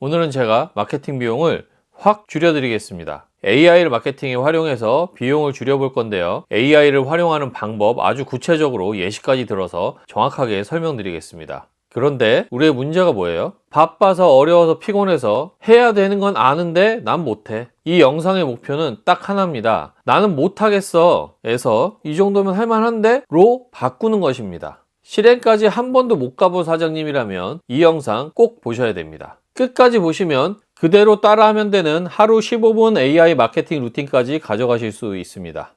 오늘은 제가 마케팅 비용을 확 줄여드리겠습니다. AI를 마케팅에 활용해서 비용을 줄여볼 건데요. AI를 활용하는 방법 아주 구체적으로 예시까지 들어서 정확하게 설명드리겠습니다. 그런데 우리의 문제가 뭐예요? 바빠서 어려워서 피곤해서 해야 되는 건 아는데 난 못해. 이 영상의 목표는 딱 하나입니다. 나는 못하겠어 에서 이 정도면 할만한데? 로 바꾸는 것입니다. 실행까지 한 번도 못 가본 사장님이라면 이 영상 꼭 보셔야 됩니다. 끝까지 보시면 그대로 따라하면 되는 하루 15분 AI 마케팅 루틴까지 가져가실 수 있습니다.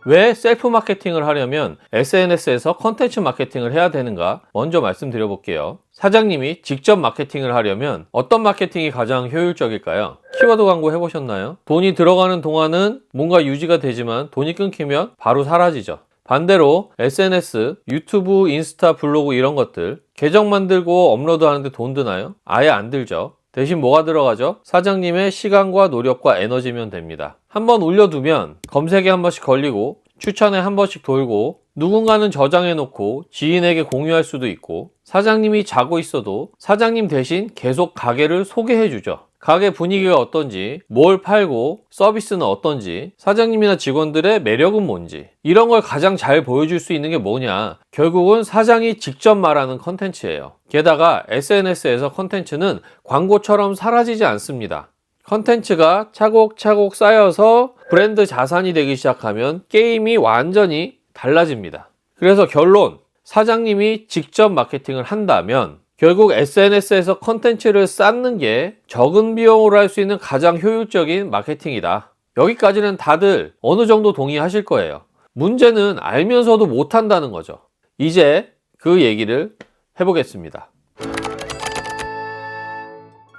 왜 셀프 마케팅을 하려면 SNS에서 컨텐츠 마케팅을 해야 되는가 먼저 말씀드려 볼게요. 사장님이 직접 마케팅을 하려면 어떤 마케팅이 가장 효율적일까요? 키워드 광고 해보셨나요? 돈이 들어가는 동안은 뭔가 유지가 되지만 돈이 끊기면 바로 사라지죠. 반대로 SNS, 유튜브, 인스타, 블로그 이런 것들 계정 만들고 업로드 하는데 돈 드나요? 아예 안 들죠. 대신 뭐가 들어가죠? 사장님의 시간과 노력과 에너지면 됩니다. 한번 올려두면 검색에 한 번씩 걸리고 추천에 한 번씩 돌고 누군가는 저장해 놓고 지인에게 공유할 수도 있고 사장님이 자고 있어도 사장님 대신 계속 가게를 소개해 주죠. 가게 분위기가 어떤지, 뭘 팔고 서비스는 어떤지, 사장님이나 직원들의 매력은 뭔지 이런 걸 가장 잘 보여줄 수 있는 게 뭐냐? 결국은 사장이 직접 말하는 컨텐츠예요. 게다가 SNS에서 컨텐츠는 광고처럼 사라지지 않습니다. 컨텐츠가 차곡차곡 쌓여서 브랜드 자산이 되기 시작하면 게임이 완전히 달라집니다. 그래서 결론, 사장님이 직접 마케팅을 한다면 결국 SNS에서 컨텐츠를 쌓는 게 적은 비용으로 할 수 있는 가장 효율적인 마케팅이다. 여기까지는 다들 어느 정도 동의하실 거예요. 문제는 알면서도 못한다는 거죠. 이제 그 얘기를 해보겠습니다.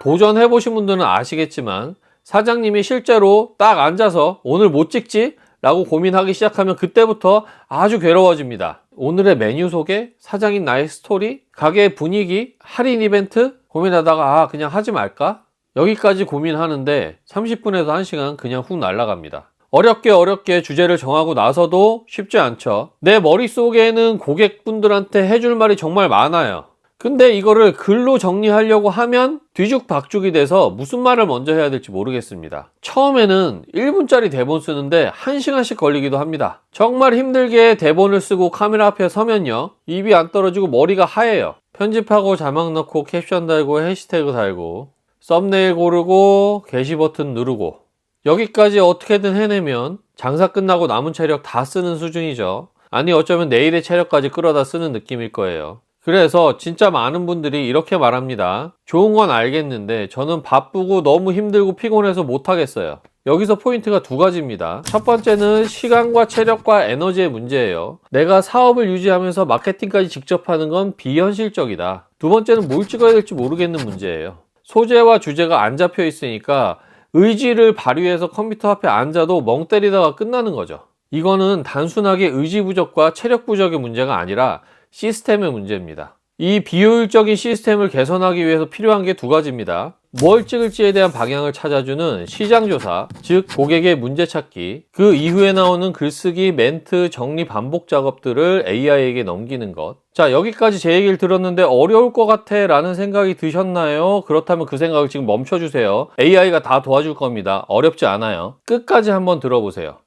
도전해보신 분들은 아시겠지만 사장님이 실제로 딱 앉아서 오늘 못 찍지? 라고 고민하기 시작하면 그때부터 아주 괴로워집니다. 오늘의 메뉴 소개, 사장인 나의 스토리, 가게의 분위기, 할인 이벤트 고민하다가 그냥 하지 말까? 여기까지 고민하는데 30분에서 1시간 그냥 훅 날아갑니다. 어렵게 주제를 정하고 나서도 쉽지 않죠. 내 머릿속에는 고객분들한테 해줄 말이 정말 많아요. 근데 이거를 글로 정리하려고 하면 뒤죽박죽이 돼서 무슨 말을 먼저 해야 될지 모르겠습니다. 처음에는 1분짜리 대본 쓰는데 1시간씩 걸리기도 합니다. 정말 힘들게 대본을 쓰고 카메라 앞에 서면요, 입이 안 떨어지고 머리가 하얘요. 편집하고 자막 넣고 캡션 달고 해시태그 달고 썸네일 고르고 게시 버튼 누르고 여기까지 어떻게든 해내면 장사 끝나고 남은 체력 다 쓰는 수준이죠. 아니 어쩌면 내일의 체력까지 끌어다 쓰는 느낌일 거예요. 그래서 진짜 많은 분들이 이렇게 말합니다. 좋은 건 알겠는데 저는 바쁘고 너무 힘들고 피곤해서 못하겠어요. 여기서 포인트가 두 가지입니다. 첫 번째는 시간과 체력과 에너지의 문제예요. 내가 사업을 유지하면서 마케팅까지 직접 하는 건 비현실적이다. 두 번째는 뭘 찍어야 될지 모르겠는 문제예요. 소재와 주제가 안 잡혀 있으니까 의지를 발휘해서 컴퓨터 앞에 앉아도 멍 때리다가 끝나는 거죠. 이거는 단순하게 의지 부족과 체력 부족의 문제가 아니라 시스템의 문제입니다. 이 비효율적인 시스템을 개선하기 위해서 필요한 게 두 가지입니다. 뭘 찍을지에 대한 방향을 찾아주는 시장조사, 즉 고객의 문제 찾기, 그 이후에 나오는 글쓰기, 멘트, 정리, 반복 작업들을 AI에게 넘기는 것. 자, 여기까지 제 얘기를 들었는데 어려울 것 같아 라는 생각이 드셨나요? 그렇다면 그 생각을 지금 멈춰주세요. AI가 다 도와줄 겁니다. 어렵지 않아요. 끝까지 한번 들어보세요.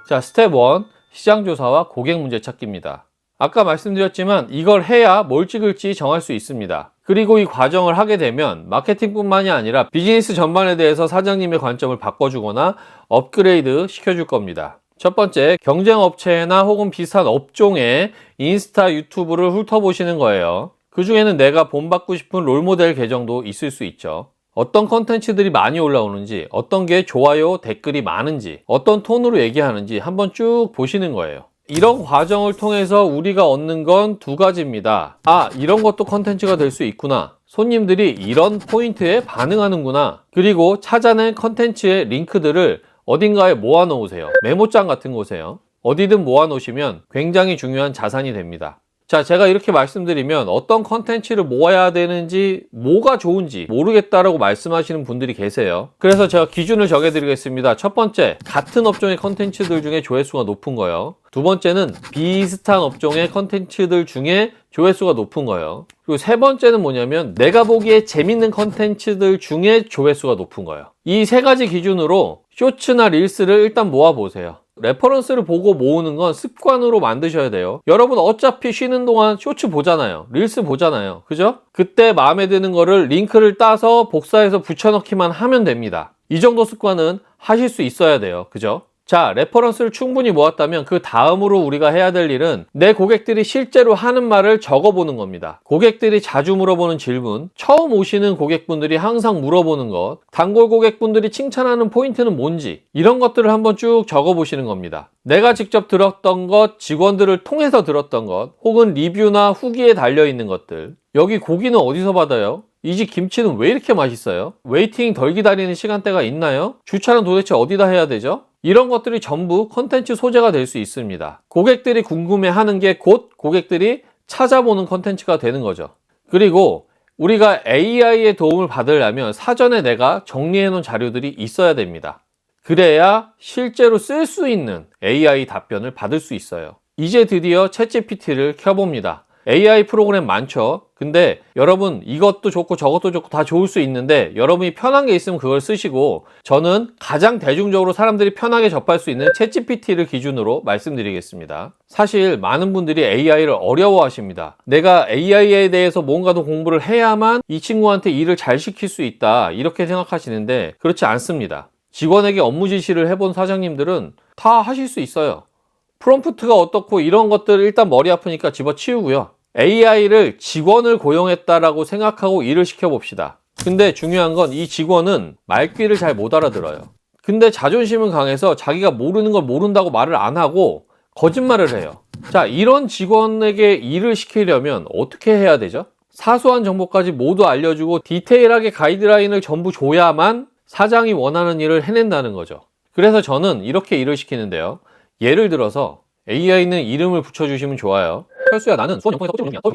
자, 스텝 1. 시장조사와 고객 문제 찾기입니다. 아까 말씀드렸지만 이걸 해야 뭘 찍을지 정할 수 있습니다. 그리고 이 과정을 하게 되면 마케팅뿐만이 아니라 비즈니스 전반에 대해서 사장님의 관점을 바꿔주거나 업그레이드 시켜줄 겁니다. 첫 번째, 경쟁 업체나 혹은 비슷한 업종의 인스타, 유튜브를 훑어보시는 거예요. 그 중에는 내가 본받고 싶은 롤모델 계정도 있을 수 있죠. 어떤 컨텐츠들이 많이 올라오는지, 어떤 게 좋아요, 댓글이 많은지, 어떤 톤으로 얘기하는지 한번 쭉 보시는 거예요. 이런 과정을 통해서 우리가 얻는 건 두 가지입니다. 이런 것도 컨텐츠가 될 수 있구나. 손님들이 이런 포인트에 반응하는구나. 그리고 찾아낸 컨텐츠의 링크들을 어딘가에 모아 놓으세요. 메모장 같은 곳에요. 어디든 모아 놓으시면 굉장히 중요한 자산이 됩니다. 자, 제가 이렇게 말씀드리면 어떤 컨텐츠를 모아야 되는지, 뭐가 좋은지 모르겠다라고 말씀하시는 분들이 계세요. 그래서 제가 기준을 정해드리겠습니다. 첫 번째, 같은 업종의 컨텐츠들 중에 조회수가 높은 거요. 두 번째는 비슷한 업종의 컨텐츠들 중에 조회수가 높은 거예요. 그리고 세 번째는 뭐냐면 내가 보기에 재밌는 컨텐츠들 중에 조회수가 높은 거예요. 이 세 가지 기준으로 쇼츠나 릴스를 일단 모아보세요. 레퍼런스를 보고 모으는 건 습관으로 만드셔야 돼요. 여러분 어차피 쉬는 동안 쇼츠 보잖아요. 릴스 보잖아요. 그죠? 그때 마음에 드는 거를 링크를 따서 복사해서 붙여넣기만 하면 됩니다. 이 정도 습관은 하실 수 있어야 돼요. 그죠? 자, 레퍼런스를 충분히 모았다면 그 다음으로 우리가 해야 될 일은 내 고객들이 실제로 하는 말을 적어보는 겁니다. 고객들이 자주 물어보는 질문, 처음 오시는 고객분들이 항상 물어보는 것, 단골 고객분들이 칭찬하는 포인트는 뭔지, 이런 것들을 한번 쭉 적어보시는 겁니다. 내가 직접 들었던 것, 직원들을 통해서 들었던 것, 혹은 리뷰나 후기에 달려있는 것들. 여기 고기는 어디서 받아요? 이 집 김치는 왜 이렇게 맛있어요? 웨이팅 덜 기다리는 시간대가 있나요? 주차는 도대체 어디다 해야 되죠? 이런 것들이 전부 컨텐츠 소재가 될 수 있습니다. 고객들이 궁금해하는 게 곧 고객들이 찾아보는 컨텐츠가 되는 거죠. 그리고 우리가 AI의 도움을 받으려면 사전에 내가 정리해 놓은 자료들이 있어야 됩니다. 그래야 실제로 쓸 수 있는 AI 답변을 받을 수 있어요. 이제 드디어 챗GPT를 켜봅니다. AI 프로그램 많죠. 근데 여러분 이것도 좋고 저것도 좋고 다 좋을 수 있는데 여러분이 편한 게 있으면 그걸 쓰시고, 저는 가장 대중적으로 사람들이 편하게 접할 수 있는 챗GPT를 기준으로 말씀드리겠습니다. 사실 많은 분들이 AI를 어려워하십니다. 내가 AI에 대해서 뭔가 더 공부를 해야만 이 친구한테 일을 잘 시킬 수 있다, 이렇게 생각하시는데 그렇지 않습니다. 직원에게 업무 지시를 해본 사장님들은 다 하실 수 있어요. 프롬프트가 어떻고 이런 것들 일단 머리 아프니까 집어치우고요. AI를 직원을 고용했다라고 생각하고 일을 시켜봅시다. 근데 중요한 건 이 직원은 말귀를 잘 못 알아들어요. 근데 자존심은 강해서 자기가 모르는 걸 모른다고 말을 안 하고 거짓말을 해요. 자, 이런 직원에게 일을 시키려면 어떻게 해야 되죠? 사소한 정보까지 모두 알려주고 디테일하게 가이드라인을 전부 줘야만 사장이 원하는 일을 해낸다는 거죠. 그래서 저는 이렇게 일을 시키는데요. 예를 들어서 AI는 이름을 붙여주시면 좋아요. 철수야, 나는 수원 영통에서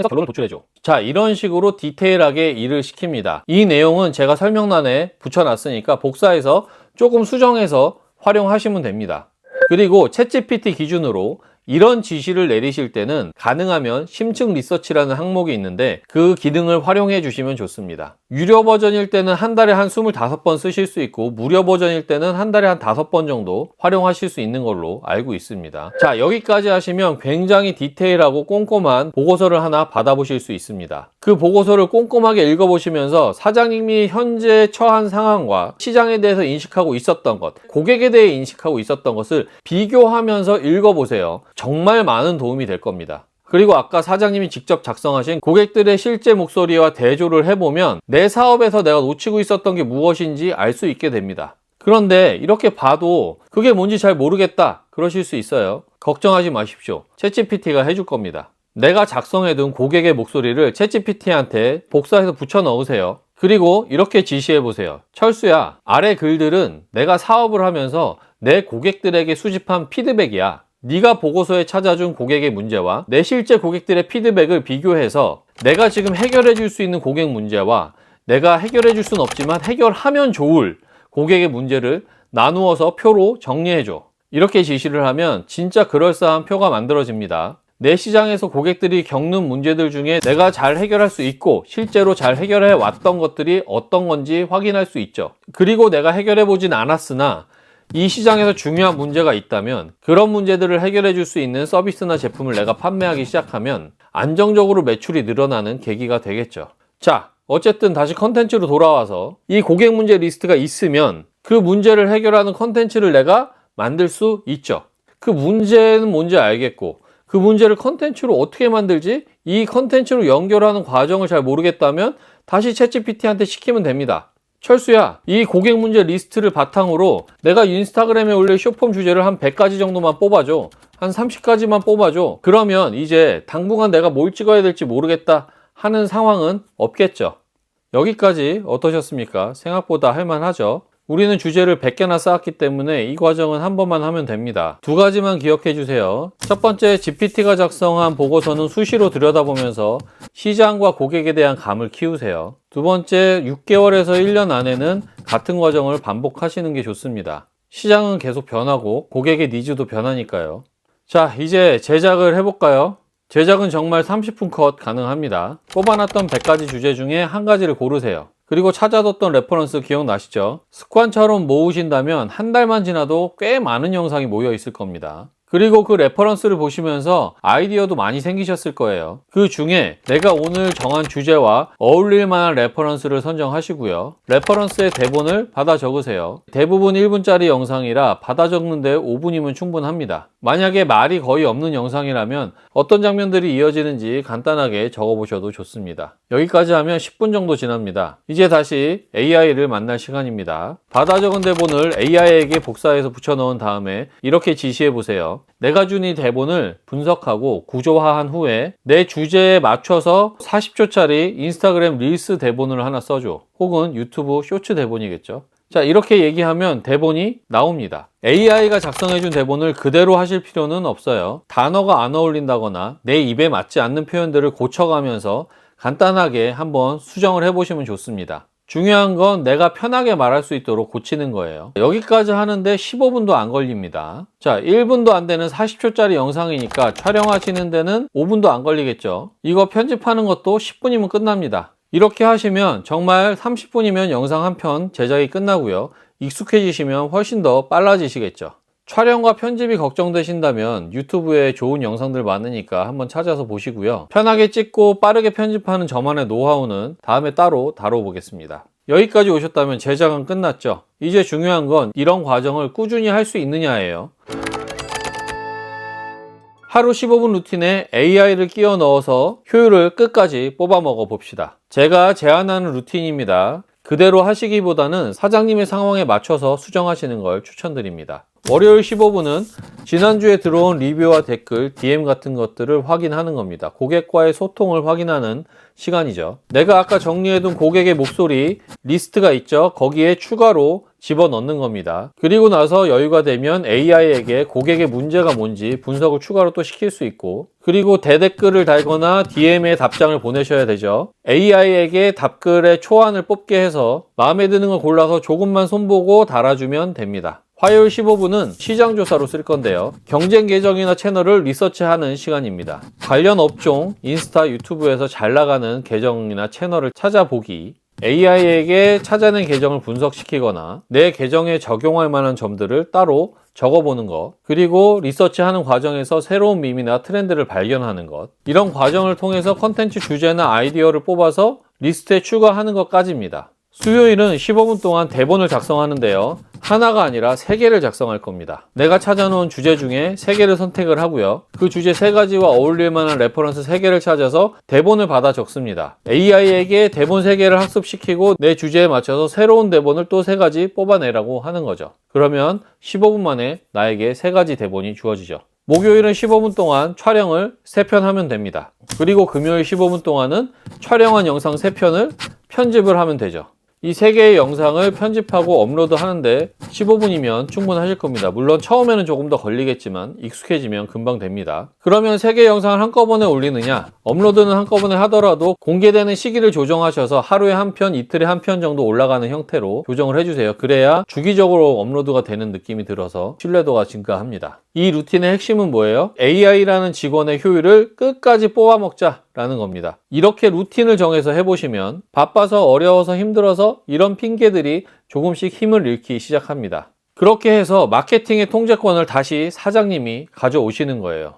결론을 도출해줘. 자, 이런 식으로 디테일하게 일을 시킵니다. 이 내용은 제가 설명란에 붙여놨으니까 복사해서 조금 수정해서 활용하시면 됩니다. 그리고 챗GPT 기준으로 이런 지시를 내리실 때는 가능하면 심층 리서치라는 항목이 있는데 그 기능을 활용해 주시면 좋습니다. 유료 버전일 때는 한 달에 한 25번 쓰실 수 있고, 무료 버전일 때는 한 달에 한 5번 정도 활용하실 수 있는 걸로 알고 있습니다. 자, 여기까지 하시면 굉장히 디테일하고 꼼꼼한 보고서를 하나 받아보실 수 있습니다. 그 보고서를 꼼꼼하게 읽어보시면서 사장님이 현재 처한 상황과 시장에 대해서 인식하고 있었던 것, 고객에 대해 인식하고 있었던 것을 비교하면서 읽어보세요. 정말 많은 도움이 될 겁니다. 그리고 아까 사장님이 직접 작성하신 고객들의 실제 목소리와 대조를 해보면 내 사업에서 내가 놓치고 있었던 게 무엇인지 알 수 있게 됩니다. 그런데 이렇게 봐도 그게 뭔지 잘 모르겠다 그러실 수 있어요. 걱정하지 마십시오. 챗GPT가 해줄 겁니다. 내가 작성해둔 고객의 목소리를 챗GPT한테 복사해서 붙여 넣으세요. 그리고 이렇게 지시해 보세요. 철수야, 아래 글들은 내가 사업을 하면서 내 고객들에게 수집한 피드백이야. 네가 보고서에 찾아준 고객의 문제와 내 실제 고객들의 피드백을 비교해서 내가 지금 해결해 줄 수 있는 고객 문제와 내가 해결해 줄 수는 없지만 해결하면 좋을 고객의 문제를 나누어서 표로 정리해 줘. 이렇게 지시를 하면 진짜 그럴싸한 표가 만들어집니다. 내 시장에서 고객들이 겪는 문제들 중에 내가 잘 해결할 수 있고 실제로 잘 해결해 왔던 것들이 어떤 건지 확인할 수 있죠. 그리고 내가 해결해 보진 않았으나 이 시장에서 중요한 문제가 있다면 그런 문제들을 해결해 줄 수 있는 서비스나 제품을 내가 판매하기 시작하면 안정적으로 매출이 늘어나는 계기가 되겠죠. 자, 어쨌든 다시 컨텐츠로 돌아와서 이 고객 문제 리스트가 있으면 그 문제를 해결하는 컨텐츠를 내가 만들 수 있죠. 그 문제는 뭔지 알겠고 그 문제를 컨텐츠로 어떻게 만들지? 이 컨텐츠로 연결하는 과정을 잘 모르겠다면 다시 챗GPT한테 시키면 됩니다. 철수야, 이 고객 문제 리스트를 바탕으로 내가 인스타그램에 올릴 숏폼 주제를 한 100가지 정도만 뽑아줘. 한 30가지만 뽑아줘. 그러면 이제 당분간 내가 뭘 찍어야 될지 모르겠다 하는 상황은 없겠죠. 여기까지 어떠셨습니까? 생각보다 할만하죠? 우리는 주제를 100개나 쌓았기 때문에 이 과정은 한 번만 하면 됩니다. 두 가지만 기억해 주세요. 첫 번째, GPT가 작성한 보고서는 수시로 들여다보면서 시장과 고객에 대한 감을 키우세요. 두 번째, 6개월에서 1년 안에는 같은 과정을 반복하시는 게 좋습니다. 시장은 계속 변하고 고객의 니즈도 변하니까요. 자, 이제 제작을 해볼까요? 제작은 정말 30분 컷 가능합니다. 뽑아놨던 100가지 주제 중에 한 가지를 고르세요. 그리고 찾아뒀던 레퍼런스 기억나시죠? 습관처럼 모으신다면 한 달만 지나도 꽤 많은 영상이 모여 있을 겁니다. 그리고 그 레퍼런스를 보시면서 아이디어도 많이 생기셨을 거예요. 그 중에 내가 오늘 정한 주제와 어울릴 만한 레퍼런스를 선정하시고요. 레퍼런스의 대본을 받아 적으세요. 대부분 1분짜리 영상이라 받아 적는데 5분이면 충분합니다. 만약에 말이 거의 없는 영상이라면 어떤 장면들이 이어지는지 간단하게 적어보셔도 좋습니다. 여기까지 하면 10분 정도 지납니다. 이제 다시 AI를 만날 시간입니다. 받아 적은 대본을 AI에게 복사해서 붙여넣은 다음에 이렇게 지시해보세요. 내가 준 이 대본을 분석하고 구조화한 후에 내 주제에 맞춰서 40초짜리 인스타그램 릴스 대본을 하나 써줘. 혹은 유튜브 쇼츠 대본이겠죠. 자, 이렇게 얘기하면 대본이 나옵니다. AI가 작성해준 대본을 그대로 하실 필요는 없어요. 단어가 안 어울린다거나 내 입에 맞지 않는 표현들을 고쳐가면서 간단하게 한번 수정을 해보시면 좋습니다. 중요한 건 내가 편하게 말할 수 있도록 고치는 거예요. 여기까지 하는데 15분도 안 걸립니다. 자, 1분도 안 되는 40초짜리 영상이니까 촬영하시는 데는 5분도 안 걸리겠죠. 이거 편집하는 것도 10분이면 끝납니다. 이렇게 하시면 정말 30분이면 영상 한 편 제작이 끝나고요. 익숙해지시면 훨씬 더 빨라지시겠죠. 촬영과 편집이 걱정되신다면 유튜브에 좋은 영상들 많으니까 한번 찾아서 보시고요. 편하게 찍고 빠르게 편집하는 저만의 노하우는 다음에 따로 다뤄보겠습니다. 여기까지 오셨다면 제작은 끝났죠. 이제 중요한 건 이런 과정을 꾸준히 할 수 있느냐예요. 하루 15분 루틴에 AI를 끼워 넣어서 효율을 끝까지 뽑아 먹어 봅시다. 제가 제안하는 루틴입니다. 그대로 하시기보다는 사장님의 상황에 맞춰서 수정하시는 걸 추천드립니다. 월요일 15분은 지난주에 들어온 리뷰와 댓글, DM 같은 것들을 확인하는 겁니다. 고객과의 소통을 확인하는 시간이죠. 내가 아까 정리해둔 고객의 목소리 리스트가 있죠. 거기에 추가로 집어넣는 겁니다. 그리고 나서 여유가 되면 AI에게 고객의 문제가 뭔지 분석을 추가로 또 시킬 수 있고, 그리고 대댓글을 달거나 DM에 답장을 보내셔야 되죠. AI에게 답글의 초안을 뽑게 해서 마음에 드는 걸 골라서 조금만 손보고 달아주면 됩니다. 화요일 15분은 시장조사로 쓸 건데요. 경쟁 계정이나 채널을 리서치하는 시간입니다. 관련 업종, 인스타, 유튜브에서 잘 나가는 계정이나 채널을 찾아보기, AI에게 찾아낸 계정을 분석시키거나 내 계정에 적용할 만한 점들을 따로 적어보는 것, 그리고 리서치하는 과정에서 새로운 밈이나 트렌드를 발견하는 것, 이런 과정을 통해서 컨텐츠 주제나 아이디어를 뽑아서 리스트에 추가하는 것까지입니다. 수요일은 15분 동안 대본을 작성하는데요. 하나가 아니라 3개를 작성할 겁니다. 내가 찾아놓은 주제 중에 3개를 선택을 하고요. 그 주제 3가지와 어울릴 만한 레퍼런스 3개를 찾아서 대본을 받아 적습니다. AI에게 대본 3개를 학습시키고 내 주제에 맞춰서 새로운 대본을 또 3가지 뽑아내라고 하는 거죠. 그러면 15분 만에 나에게 3가지 대본이 주어지죠. 목요일은 15분 동안 촬영을 3편 하면 됩니다. 그리고 금요일 15분 동안은 촬영한 영상 3편을 편집을 하면 되죠. 이 3개의 영상을 편집하고 업로드 하는데 15분이면 충분하실 겁니다. 물론 처음에는 조금 더 걸리겠지만 익숙해지면 금방 됩니다. 그러면 3개의 영상을 한꺼번에 올리느냐? 업로드는 한꺼번에 하더라도 공개되는 시기를 조정하셔서 하루에 한 편, 이틀에 한 편 정도 올라가는 형태로 조정을 해주세요. 그래야 주기적으로 업로드가 되는 느낌이 들어서 신뢰도가 증가합니다. 이 루틴의 핵심은 뭐예요? AI라는 직원의 효율을 끝까지 뽑아먹자 라는 겁니다. 이렇게 루틴을 정해서 해보시면 바빠서 어려워서 힘들어서 이런 핑계들이 조금씩 힘을 잃기 시작합니다. 그렇게 해서 마케팅의 통제권을 다시 사장님이 가져오시는 거예요.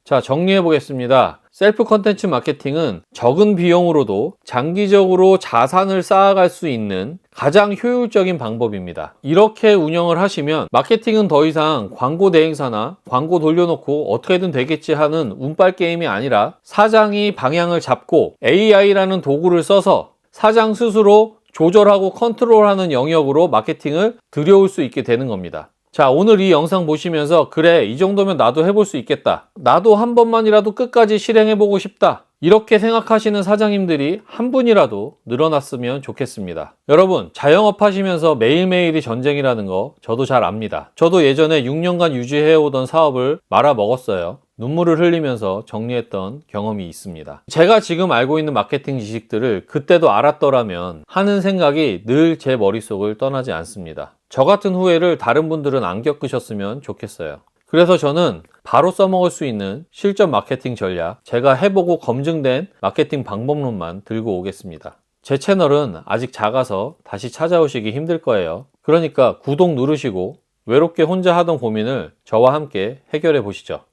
자, 정리해 보겠습니다. 셀프 컨텐츠 마케팅은 적은 비용으로도 장기적으로 자산을 쌓아갈 수 있는 가장 효율적인 방법입니다. 이렇게 운영을 하시면 마케팅은 더 이상 광고 대행사나 광고 돌려놓고 어떻게든 되겠지 하는 운빨 게임이 아니라 사장이 방향을 잡고 AI라는 도구를 써서 사장 스스로 조절하고 컨트롤하는 영역으로 마케팅을 들여올 수 있게 되는 겁니다. 자, 오늘 이 영상 보시면서 그래, 이 정도면 나도 해볼 수 있겠다. 나도 한 번만이라도 끝까지 실행해보고 싶다. 이렇게 생각하시는 사장님들이 한 분이라도 늘어났으면 좋겠습니다. 여러분, 자영업 하시면서 매일매일이 전쟁이라는 거 저도 잘 압니다. 저도 예전에 6년간 유지해오던 사업을 말아먹었어요. 눈물을 흘리면서 정리했던 경험이 있습니다. 제가 지금 알고 있는 마케팅 지식들을 그때도 알았더라면 하는 생각이 늘 제 머릿속을 떠나지 않습니다. 저 같은 후회를 다른 분들은 안 겪으셨으면 좋겠어요. 그래서 저는 바로 써먹을 수 있는 실전 마케팅 전략, 제가 해보고 검증된 마케팅 방법론만 들고 오겠습니다. 제 채널은 아직 작아서 다시 찾아오시기 힘들 거예요. 그러니까 구독 누르시고 외롭게 혼자 하던 고민을 저와 함께 해결해 보시죠.